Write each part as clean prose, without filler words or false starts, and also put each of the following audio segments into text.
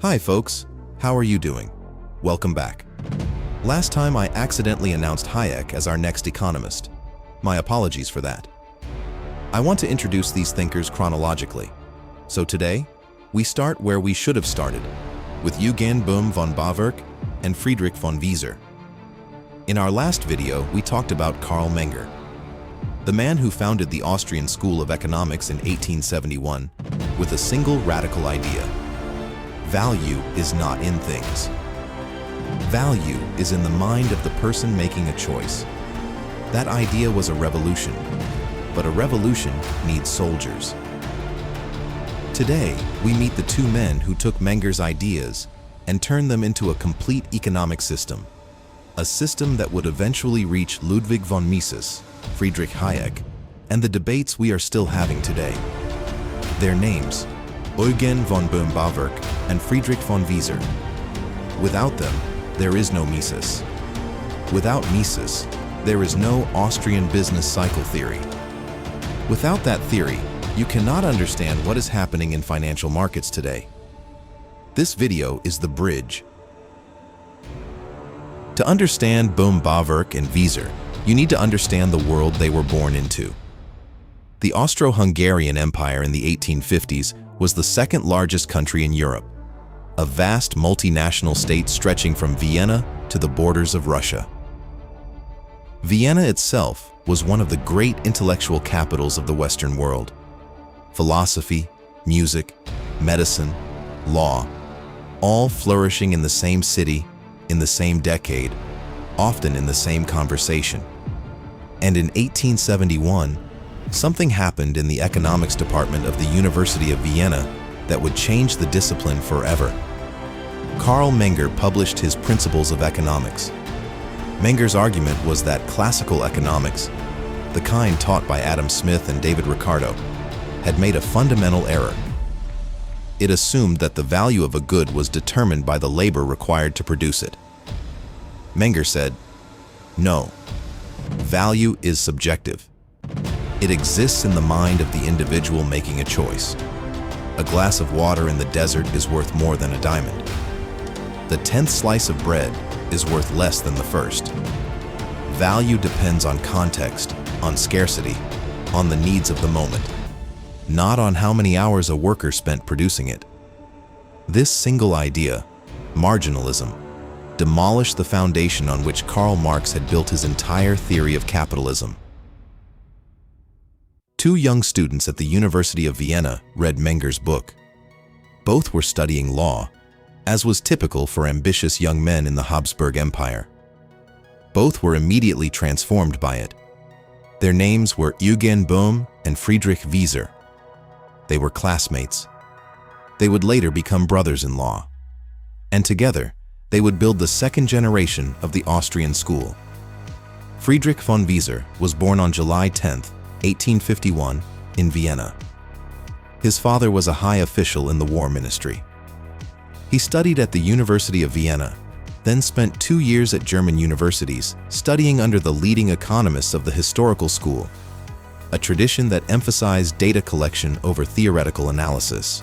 Hi folks, how are you doing? Welcome back. Last time I accidentally announced Hayek as our next economist. My apologies for that. I want to introduce these thinkers chronologically. So today, we start where we should have started, with Eugen von Böhm-Bawerk and Friedrich von Wieser. In our last video, we talked about Carl Menger, the man who founded the Austrian School of Economics in 1871 with a single radical idea. Value is not in things. Value is in the mind of the person making a choice. That idea was a revolution, but a revolution needs soldiers. Today, we meet the two men who took Menger's ideas and turned them into a complete economic system, a system that would eventually reach Ludwig von Mises, Friedrich Hayek, and the debates we are still having today. Their names: Eugen von Böhm-Bawerk and Friedrich von Wieser. Without them, there is no Mises. Without Mises, there is no Austrian Business Cycle Theory. Without that theory, you cannot understand what is happening in financial markets today. This video is the bridge. To understand Böhm-Bawerk and Wieser, you need to understand the world they were born into. The Austro-Hungarian Empire in the 1850s was the second largest country in Europe, a vast multinational state stretching from Vienna to the borders of Russia. Vienna itself was one of the great intellectual capitals of the Western world. Philosophy, music, medicine, law, all flourishing in the same city, in the same decade, often in the same conversation. And in 1871, something happened in the economics department of the University of Vienna that would change the discipline forever. Carl Menger published his Principles of Economics. Menger's argument was that classical economics, the kind taught by Adam Smith and David Ricardo, had made a fundamental error. It assumed that the value of a good was determined by the labor required to produce it. Menger said, "No, value is subjective. It exists in the mind of the individual making a choice. A glass of water in the desert is worth more than a diamond. The 10th slice of bread is worth less than the first. Value depends on context, on scarcity, on the needs of the moment, not on how many hours a worker spent producing it." This single idea, marginalism, demolished the foundation on which Karl Marx had built his entire theory of capitalism. Two young students at the University of Vienna read Menger's book. Both were studying law, as was typical for ambitious young men in the Habsburg Empire. Both were immediately transformed by it. Their names were Eugen Böhm and Friedrich Wieser. They were classmates. They would later become brothers-in-law. And together, they would build the second generation of the Austrian school. Friedrich von Wieser was born on July 10, 1851, in Vienna. His father was a high official in the war ministry. He studied at the University of Vienna, then spent 2 years at German universities studying under the leading economists of the historical school, a tradition that emphasized data collection over theoretical analysis.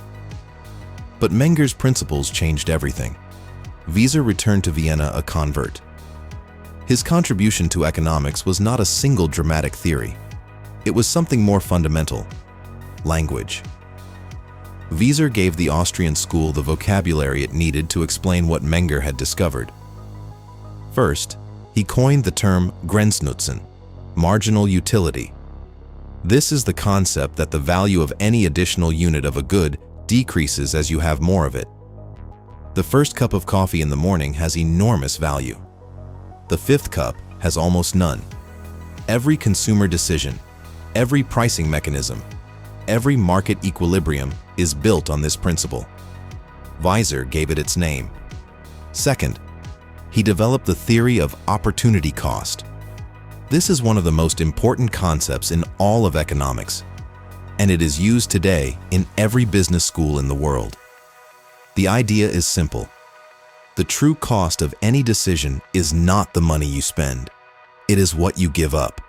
But Menger's principles changed everything. Wieser returned to Vienna a convert. His contribution to economics was not a single dramatic theory. It was something more fundamental: language. Wieser gave the Austrian school the vocabulary it needed to explain what Menger had discovered. First, he coined the term Grenznutzen, marginal utility. This is the concept that the value of any additional unit of a good decreases as you have more of it. The first cup of coffee in the morning has enormous value. The fifth cup has almost none. Every consumer decision, every pricing mechanism, every market equilibrium is built on this principle. Wieser gave it its name. Second, he developed the theory of opportunity cost. This is one of the most important concepts in all of economics, and it is used today in every business school in the world. The idea is simple. The true cost of any decision is not the money you spend. It is what you give up.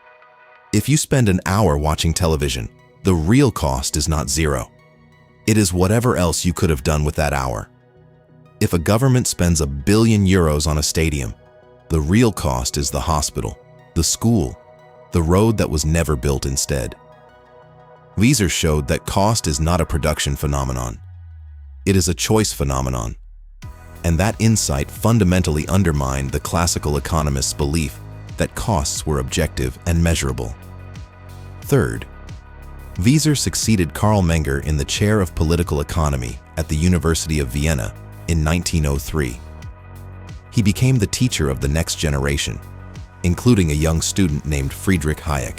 If you spend an hour watching television, the real cost is not zero. It is whatever else you could have done with that hour. If a government spends €1 billion on a stadium, the real cost is the hospital, the school, the road that was never built instead. Wieser showed that cost is not a production phenomenon. It is a choice phenomenon. And that insight fundamentally undermined the classical economists' belief that costs were objective and measurable. Third, Wieser succeeded Carl Menger in the chair of political economy at the University of Vienna in 1903. He became the teacher of the next generation, including a young student named Friedrich Hayek.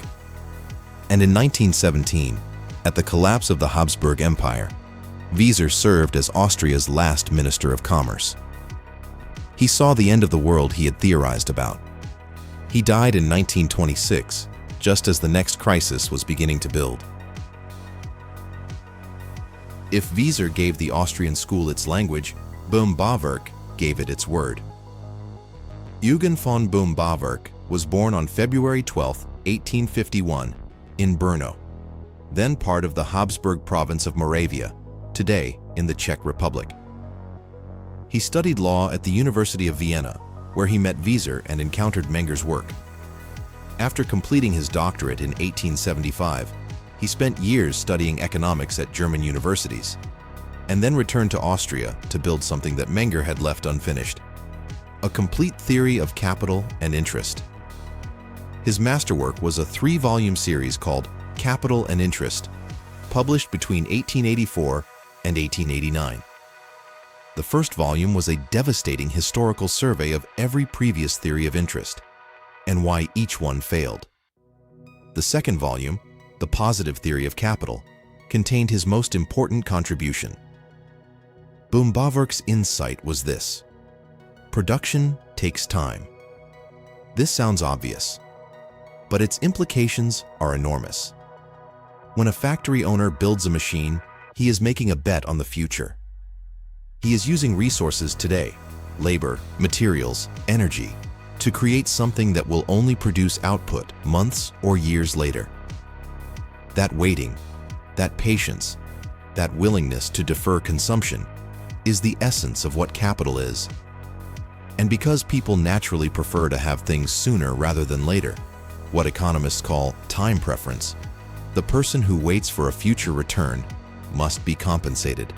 And in 1917, at the collapse of the Habsburg Empire, Wieser served as Austria's last Minister of Commerce. He saw the end of the world he had theorized about. He died in 1926, just as the next crisis was beginning to build. If Wieser gave the Austrian school its language, Böhm-Bawerk gave it its word. Eugen von Böhm-Bawerk was born on February 12, 1851, in Brno, then part of the Habsburg province of Moravia, today in the Czech Republic. He studied law at the University of Vienna, where he met Wieser and encountered Menger's work. After completing his doctorate in 1875, he spent years studying economics at German universities, and then returned to Austria to build something that Menger had left unfinished: a complete theory of capital and interest. His masterwork was a 3-volume series called Capital and Interest, published between 1884 and 1889. The first volume was a devastating historical survey of every previous theory of interest and why each one failed. The second volume, The Positive Theory of Capital, contained his most important contribution. Böhm-Bawerk's insight was this: production takes time. This sounds obvious, but its implications are enormous. When a factory owner builds a machine, he is making a bet on the future. He is using resources today, labor, materials, energy, to create something that will only produce output months or years later. That waiting, that patience, that willingness to defer consumption is the essence of what capital is. And because people naturally prefer to have things sooner rather than later, what economists call time preference, the person who waits for a future return must be compensated.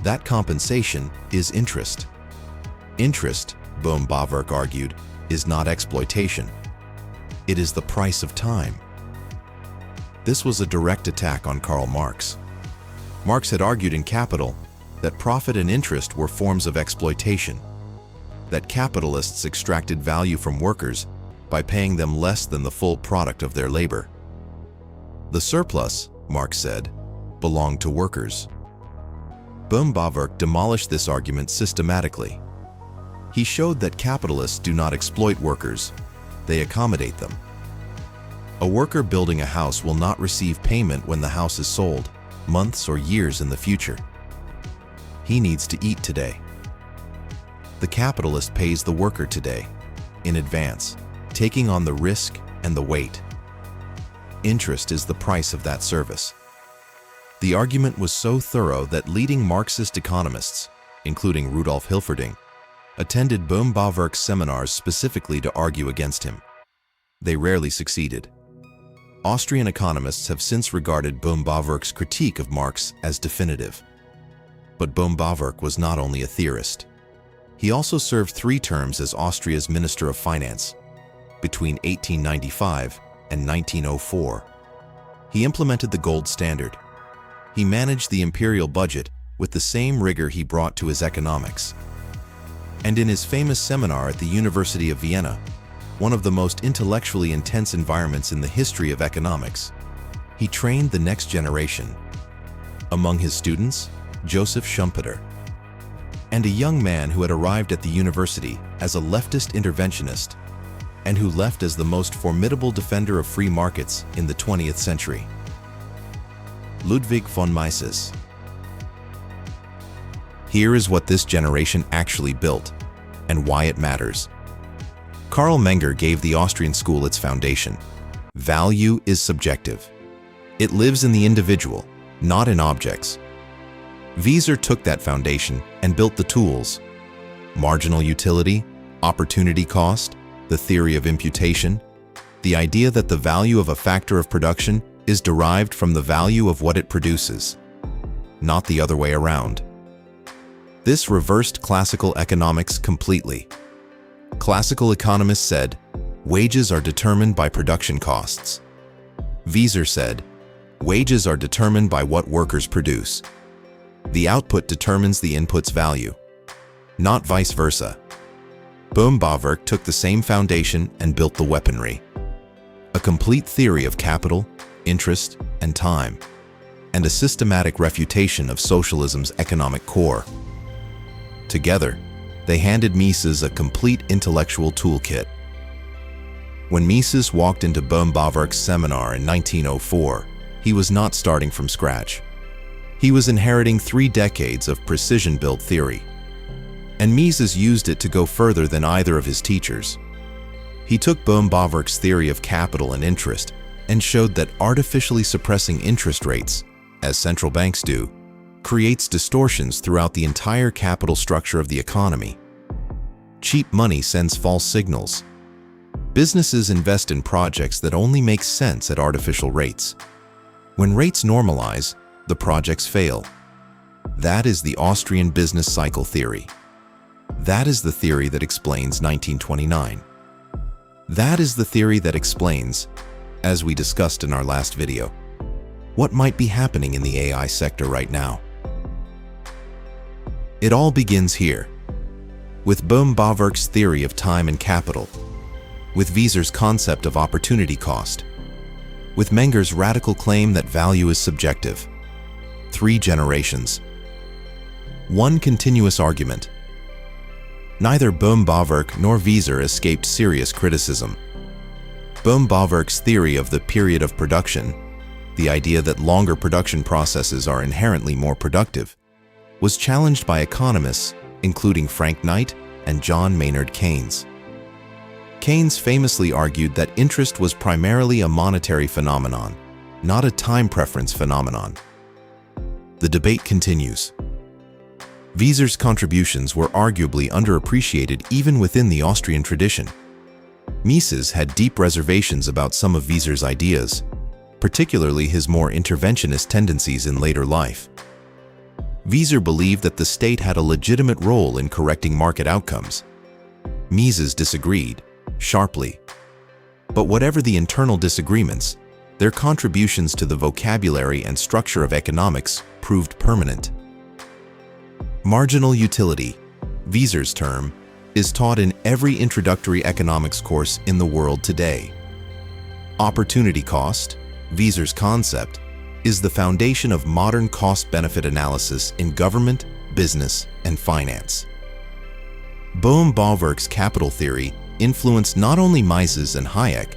That compensation is interest. Interest, Böhm-Bawerk argued, is not exploitation. It is the price of time. This was a direct attack on Karl Marx. Marx had argued in Capital that profit and interest were forms of exploitation, that capitalists extracted value from workers by paying them less than the full product of their labor. The surplus, Marx said, belonged to workers. Böhm-Bawerk demolished this argument systematically. He showed that capitalists do not exploit workers, they accommodate them. A worker building a house will not receive payment when the house is sold, months or years in the future. He needs to eat today. The capitalist pays the worker today, in advance, taking on the risk and the weight. Interest is the price of that service. The argument was so thorough that leading Marxist economists, including Rudolf Hilferding, attended Böhm-Bawerk's seminars specifically to argue against him. They rarely succeeded. Austrian economists have since regarded Böhm-Bawerk's critique of Marx as definitive. But Böhm-Bawerk was not only a theorist. He also served 3 terms as Austria's Minister of Finance, between 1895 and 1904. He implemented the gold standard. He managed the imperial budget with the same rigor he brought to his economics. And in his famous seminar at the University of Vienna, one of the most intellectually intense environments in the history of economics, he trained the next generation. Among his students, Joseph Schumpeter, and a young man who had arrived at the university as a leftist interventionist and who left as the most formidable defender of free markets in the 20th century, Ludwig von Mises. Here is what this generation actually built and why it matters. Carl Menger gave the Austrian school its foundation. Value is subjective. It lives in the individual, not in objects, Wieser took that foundation and built the tools: marginal utility, opportunity cost, the theory of imputation, the idea that the value of a factor of production is derived from the value of what it produces, not the other way around. This reversed classical economics completely. Classical economists said, wages are determined by production costs. Wieser said, wages are determined by what workers produce. The output determines the input's value, not vice versa. Böhm-Bawerk took the same foundation and built the weaponry. A complete theory of capital, interest, and time, and a systematic refutation of socialism's economic core. Together, they handed Mises a complete intellectual toolkit. When Mises walked into Boehm-Bawerk's seminar in 1904, he was not starting from scratch. He was inheriting 3 decades of precision-built theory, and Mises used it to go further than either of his teachers. He took Boehm-Bawerk's theory of capital and interest and showed that artificially suppressing interest rates, as central banks do, creates distortions throughout the entire capital structure of the economy. Cheap money sends false signals. Businesses invest in projects that only make sense at artificial rates. When rates normalize, the projects fail. That is the Austrian Business Cycle Theory. That is the theory that explains 1929. That is the theory that explains, as we discussed in our last video, what might be happening in the AI sector right now. It all begins here, with Boehm-Bawerk's theory of time and capital, with Wieser's concept of opportunity cost, with Menger's radical claim that value is subjective. 3 generations. 1 continuous argument. Neither Boehm-Bawerk nor Wieser escaped serious criticism. Böhm-Bawerk's theory of the period of production, the idea that longer production processes are inherently more productive, was challenged by economists including Frank Knight and John Maynard Keynes. Keynes famously argued that interest was primarily a monetary phenomenon, not a time preference phenomenon. The debate continues. Wieser's contributions were arguably underappreciated even within the Austrian tradition. Mises had deep reservations about some of Wieser's ideas, particularly his more interventionist tendencies in later life. Wieser believed that the state had a legitimate role in correcting market outcomes. Mises disagreed, sharply. But whatever the internal disagreements, their contributions to the vocabulary and structure of economics proved permanent. Marginal utility, Wieser's term, is taught in every introductory economics course in the world today. Opportunity cost, Wieser's concept, is the foundation of modern cost-benefit analysis in government, business, and finance. Boehm-Bawerk's capital theory influenced not only Mises and Hayek,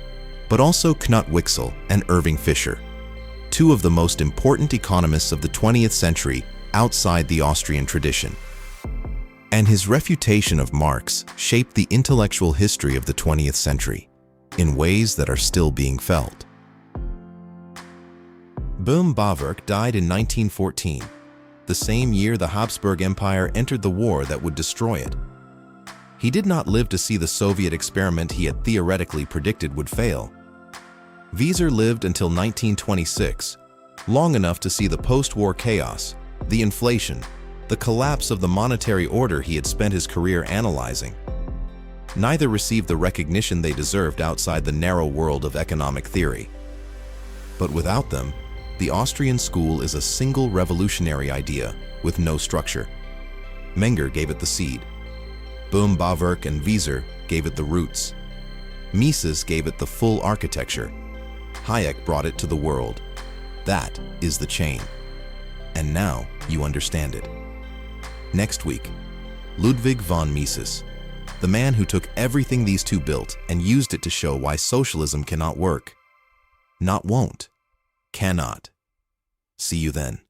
but also Knut Wicksell and Irving Fisher, 2 of the most important economists of the 20th century outside the Austrian tradition. And his refutation of Marx shaped the intellectual history of the 20th century in ways that are still being felt. Böhm-Bawerk died in 1914, the same year the Habsburg Empire entered the war that would destroy it. He did not live to see the Soviet experiment he had theoretically predicted would fail. Wieser lived until 1926, long enough to see the post-war chaos, the inflation, the collapse of the monetary order he had spent his career analyzing. Neither received the recognition they deserved outside the narrow world of economic theory. But without them, the Austrian school is a single revolutionary idea with no structure. Menger gave it the seed. Böhm-Bawerk and Wieser gave it the roots. Mises gave it the full architecture. Hayek brought it to the world. That is the chain. And now you understand it. Next week, Ludwig von Mises, the man who took everything these 2 built and used it to show why socialism cannot work. Not won't. Cannot. See you then.